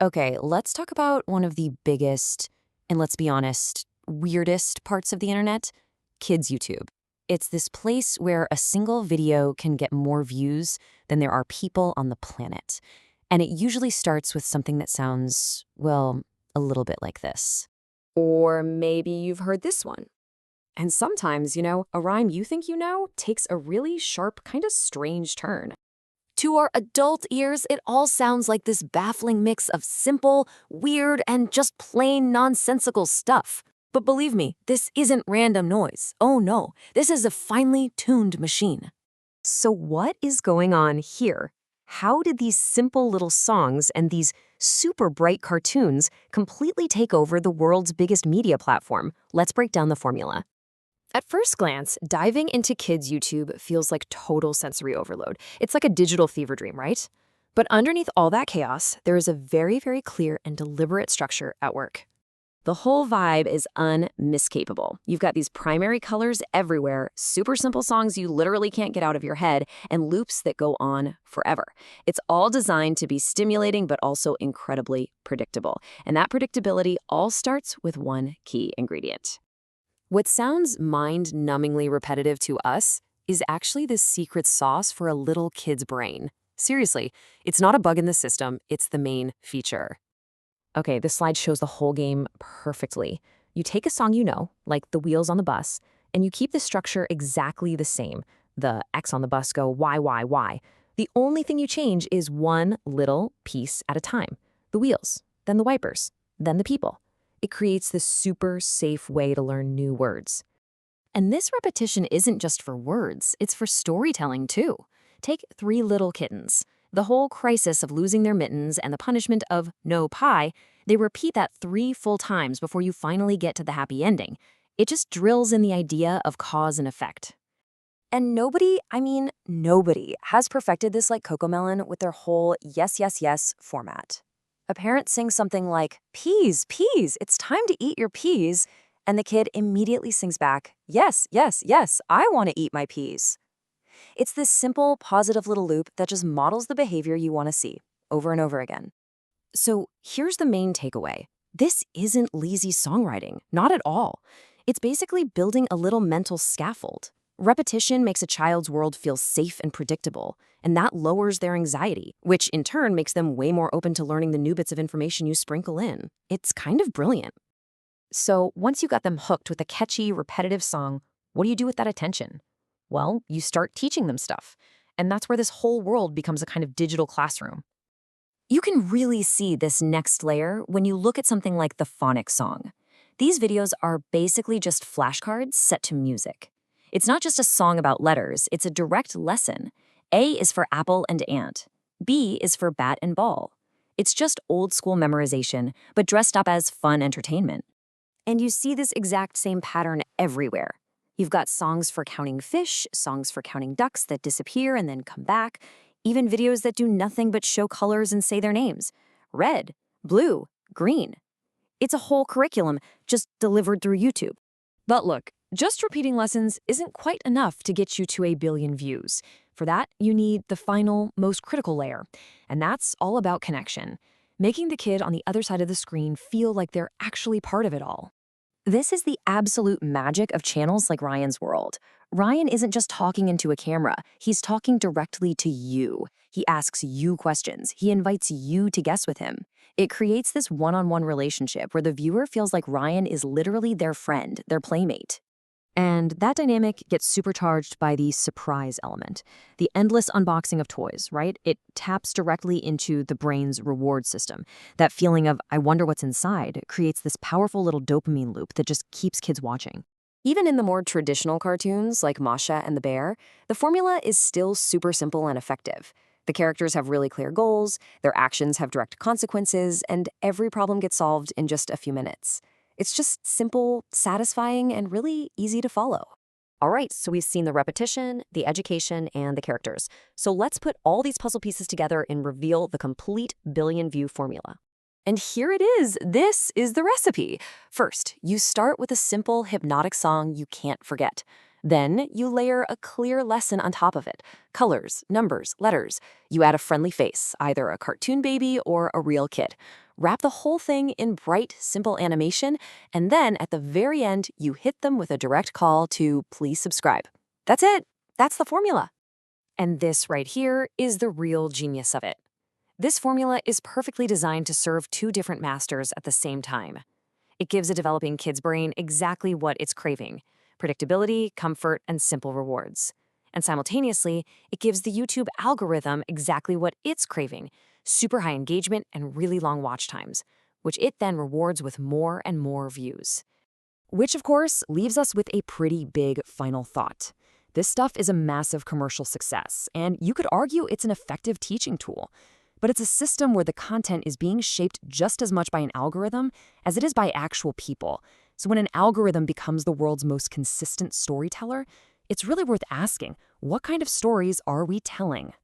Okay, let's talk about one of the biggest, and let's be honest, weirdest parts of the internet, kids' YouTube. It's this place where a single video can get more views than there are people on the planet. And it usually starts with something that sounds, well, a little bit like this. Or maybe you've heard this one. And sometimes, a rhyme you think you know takes a really sharp, kind of strange turn. To our adult ears, it all sounds like this baffling mix of simple, weird, and just plain nonsensical stuff. But believe me, this isn't random noise. Oh no, this is a finely tuned machine. So what is going on here? How did these simple little songs and these super bright cartoons completely take over the world's biggest media platform? Let's break down the formula. At first glance, diving into kids' YouTube feels like total sensory overload. It's like a digital fever dream, right? But underneath all that chaos, there is a very, very clear and deliberate structure at work. The whole vibe is unmistakable. You've got these primary colors everywhere, super simple songs you literally can't get out of your head, and loops that go on forever. It's all designed to be stimulating but also incredibly predictable. And that predictability all starts with one key ingredient. What sounds mind-numbingly repetitive to us is actually the secret sauce for a little kid's brain. Seriously, it's not a bug in the system, it's the main feature. Okay, this slide shows the whole game perfectly. You take a song you know, like The Wheels on the Bus, and you keep the structure exactly the same. The X on the bus go Y. The only thing you change is one little piece at a time. The wheels, then the wipers, then the people. It creates this super safe way to learn new words. And this repetition isn't just for words, it's for storytelling too. Take Three Little Kittens. The whole crisis of losing their mittens and the punishment of no pie, they repeat that 3 full times before you finally get to the happy ending. It just drills in the idea of cause and effect. And nobody, nobody, has perfected this like Cocomelon with their whole yes format. A parent sings something like, peas, it's time to eat your peas, and the kid immediately sings back, yes, I want to eat my peas. It's this simple, positive little loop that just models the behavior you want to see, over and over again. So here's the main takeaway. This isn't lazy songwriting, not at all. It's basically building a little mental scaffold. Repetition makes a child's world feel safe and predictable, and that lowers their anxiety, which in turn makes them way more open to learning the new bits of information you sprinkle in. It's kind of brilliant. So once you got them hooked with a catchy, repetitive song, what do you do with that attention? Well, you start teaching them stuff, and that's where this whole world becomes a kind of digital classroom. You can really see this next layer when you look at something like the phonics song. These videos are basically just flashcards set to music. It's not just a song about letters, it's a direct lesson. A is for apple and ant. B is for bat and ball. It's just old school memorization, but dressed up as fun entertainment. And you see this exact same pattern everywhere. You've got songs for counting fish, songs for counting ducks that disappear and then come back, even videos that do nothing but show colors and say their names. Red, blue, green. It's a whole curriculum just delivered through YouTube. But look, just repeating lessons isn't quite enough to get you to a billion views. For that, you need the final, most critical layer, and that's all about connection, making the kid on the other side of the screen feel like they're actually part of it all. This is the absolute magic of channels like Ryan's World. Ryan isn't just talking into a camera, he's talking directly to you. He asks you questions, he invites you to guess with him. It creates this one-on-one relationship where the viewer feels like Ryan is literally their friend, their playmate. And that dynamic gets supercharged by the surprise element, the endless unboxing of toys, right? It taps directly into the brain's reward system. That feeling of, I wonder what's inside, creates this powerful little dopamine loop that just keeps kids watching. Even in the more traditional cartoons, like Masha and the Bear, the formula is still super simple and effective. The characters have really clear goals, their actions have direct consequences, and every problem gets solved in just a few minutes. It's just simple, satisfying, and really easy to follow. All right, so we've seen the repetition, the education, and the characters. So let's put all these puzzle pieces together and reveal the complete billion-view formula. And here it is. This is the recipe. First, you start with a simple, hypnotic song you can't forget. Then you layer a clear lesson on top of it. Colors, numbers, letters. You add a friendly face, either a cartoon baby or a real kid. Wrap the whole thing in bright, simple animation, and then at the very end, you hit them with a direct call to please subscribe. That's it. That's the formula. And this right here is the real genius of it. This formula is perfectly designed to serve two different masters at the same time. It gives a developing kid's brain exactly what it's craving: predictability, comfort, and simple rewards. And simultaneously, it gives the YouTube algorithm exactly what it's craving: super high engagement and really long watch times, which it then rewards with more and more views. Which, of course, leaves us with a pretty big final thought. This stuff is a massive commercial success, and you could argue it's an effective teaching tool. But it's a system where the content is being shaped just as much by an algorithm as it is by actual people. So when an algorithm becomes the world's most consistent storyteller, it's really worth asking, what kind of stories are we telling?